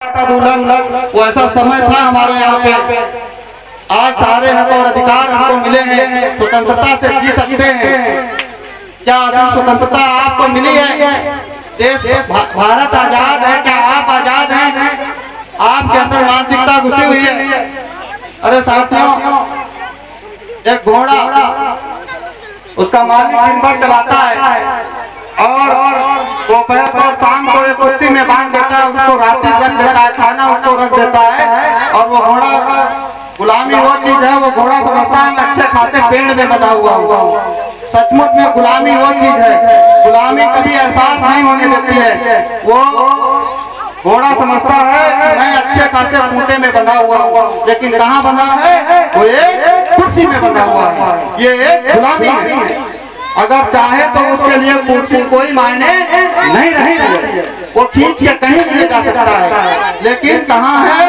दुल्हन वो ऐसा समय था हमारे यहाँ पे। आज सारे हक और अधिकार हमको मिले हैं, स्वतंत्रता से जी सकते हैं। क्या अभी स्वतंत्रता आपको मिली है? देश भारत आजाद है? क्या आप आजाद हैं? आपके अंदर मानसिकता घुसी हुई है। अरे साथियों, एक घोड़ा उसका मालिक दिन भर चलाता है और दोपहर को शाम को एक कुर्सी में बांध देता है, उसको रात्रि रख देता है, खाना उसको रख देता है। और वो घोड़ा, गुलामी वो चीज है, वो घोड़ा समझता है अच्छे खाते पेड़ में बंधा हुआ। सचमुच में गुलामी वो चीज है, गुलामी कभी एहसास नहीं होने देती है। वो घोड़ा समझता है कि मैं अच्छे खासे खूंटे में बंधा हुआ हूँ, लेकिन कहाँ बंधा है? वो एक कुर्सी में बंधा हुआ है। ये एक गुलामी है। अगर चाहे तो उसके लिए कुर्सी कोई मायने नहीं रहेगी, वो खींच के कहीं ले जा सकता है। लेकिन कहाँ है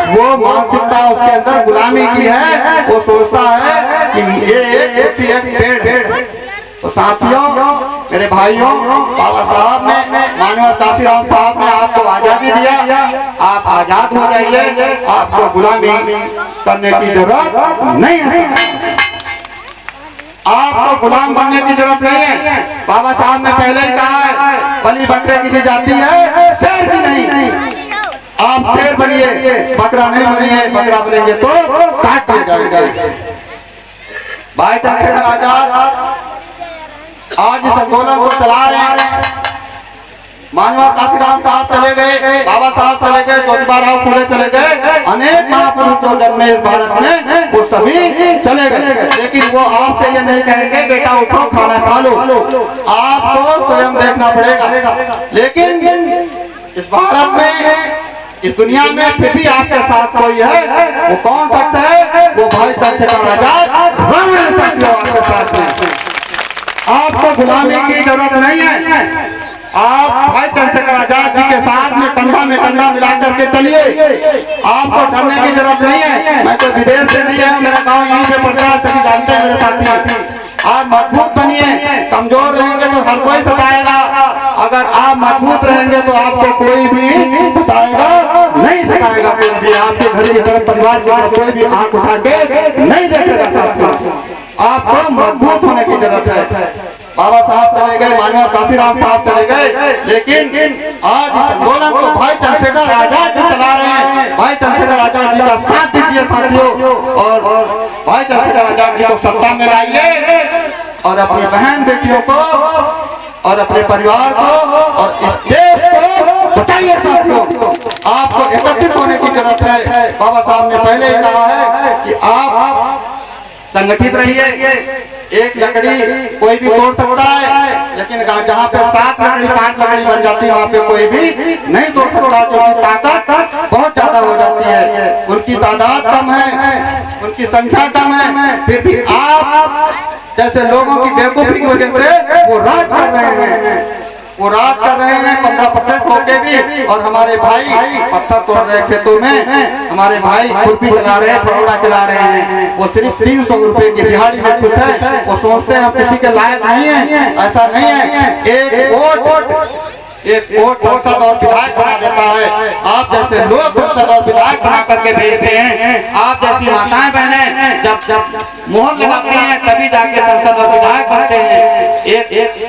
वो मानसिकता उसके अंदर गुलामी की है। वो सोचता है कि ये एक पेड़ है। तो साथियों, मेरे भाइयों, बाबा साहब ने, माननीय काशीराम साहब ने आपको आजादी दिया। आप आजाद हो जाइए, आपको गुलामी करने की जरूरत नहीं है। आपको गुलाम बनने की जरूरत नहीं है। बाबा साहब ने पहले ही कहा है, बलि बकरे की दी जाती है, शेर की नहीं। आप शेर बनिए, बकरा नहीं बनिए। बकरा बनेंगे तो काट दिया जाएगा। भाई चंद्रशेखर आजाद आज इस आंदोलन को चला रहे हैं। माननीय काशीराम साहब चले गए, बाबा साहब चले गए, ज्योतिबा फुले चले गए, अनेक महापुरुष जो जन्मे इस भारत में वो सभी चले गए। लेकिन वो आपसे ये नहीं कहेंगे बेटा उठो खाना खा लो, आपको स्वयं देखना पड़ेगा। लेकिन इस भारत में, इस दुनिया में फिर भी आपके साथ कोई है। वो कौन शख्स है? वो भाई चंद्रशेखर आजाद आपके साथ में। आपको गुलामी की जरूरत नहीं है। आप भाई चंद्रशेखर आजाद जी के साथ में कंधा मिला करके चलिए। आपको डरने की जरूरत नहीं है। मैं तो विदेश से नहीं आया, मेरा गांव यहीं पे पड़ता है, सभी जानते हैं मेरे साथी। आप मजबूत बनिए। कमजोर रहेंगे तो हर कोई सताएगा, अगर आप मजबूत रहेंगे तो आपको कोई भी सताएगा नहीं, सताएगा कोई भी। आपके घर की तरफ, परिवार की तरफ कोई भी आंख उठा के नहीं देखेगा। साथियों, आपको मजबूत होने की जरूरत है। बाबा साहब चले गए, माननीय काशीराम साहब चले गए, लेकिन आज इस आंदोलन को भाई चंद्रशेखर आजाद जी चला रहे हैं। भाई चंद्रशेखर आजाद जी का साथ दीजिए साथियों, और भाई चंद्रशेखर आजाद जी को सत्ता में लाइए और अपनी बहन बेटियों को और अपने परिवार को और इस देश को बचाइए। साथियों, आपको एकत्रित होने की जरूरत है। बाबा साहब ने पहले ही कहा है कि आप संगठित रहिए। एक लकड़ी कोई भी तोड़ सकता है, लेकिन जहाँ पे 7 लकड़ी 5 लकड़ी बन जाती है वहाँ पे कोई भी नहीं तोड़ सकता, क्योंकि ताकत बहुत ज्यादा हो जाती है। उनकी तादाद कम है, उनकी संख्या कम है, फिर भी आप जैसे लोगों की बेवकूफी की वजह से वो राज कर रहे हैं। वो राज कर रहे हैं 15% होके भी। और हमारे भाई पत्थर तोड़ रहे हैं खेतों में, हमारे भाई खुरपी चला रहे हैं, फरोड़ा चला रहे हैं। वो सिर्फ 300 रुपए की दिहाड़ी में खुश है। वो सोचते हैं हम किसी के लायक नहीं है। ऐसा नहीं है। एक वोट संसद और विधायक बना देता है। आप जैसे लोग संसद और विधायक बना करके भेजते हैं। आप जैसी माताएं बहनें जब मोहर लगाती हैं तभी जाके संसद और विधायक बनते हैं। एक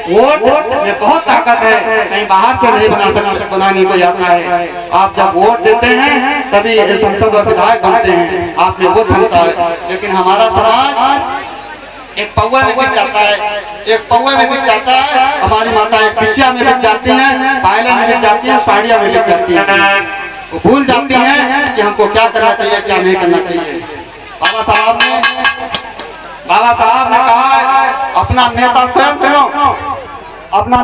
वोट में बहुत ताकत है, कहीं बाहर से नहीं बनाने को जाता है। आप जब वोट देते हैं तभी संसद और विधायक बनते हैं, आप में वो क्षमता है। लेकिन हमारा समाज एक पौवे में बिक जाता है, एक पौवे में बिक जाता है। हमारी माता एक पिछिया में बिक जाती हैं, पायला में बिक जाती हैं, साड़िया में बिक जाती हैं। वो भूल जाती हैं कि हमको क्या करना चाहिए, क्या नहीं करना चाहिए। बाबा साहब ने कहा अपना नेता स्वयं चुनो, अपना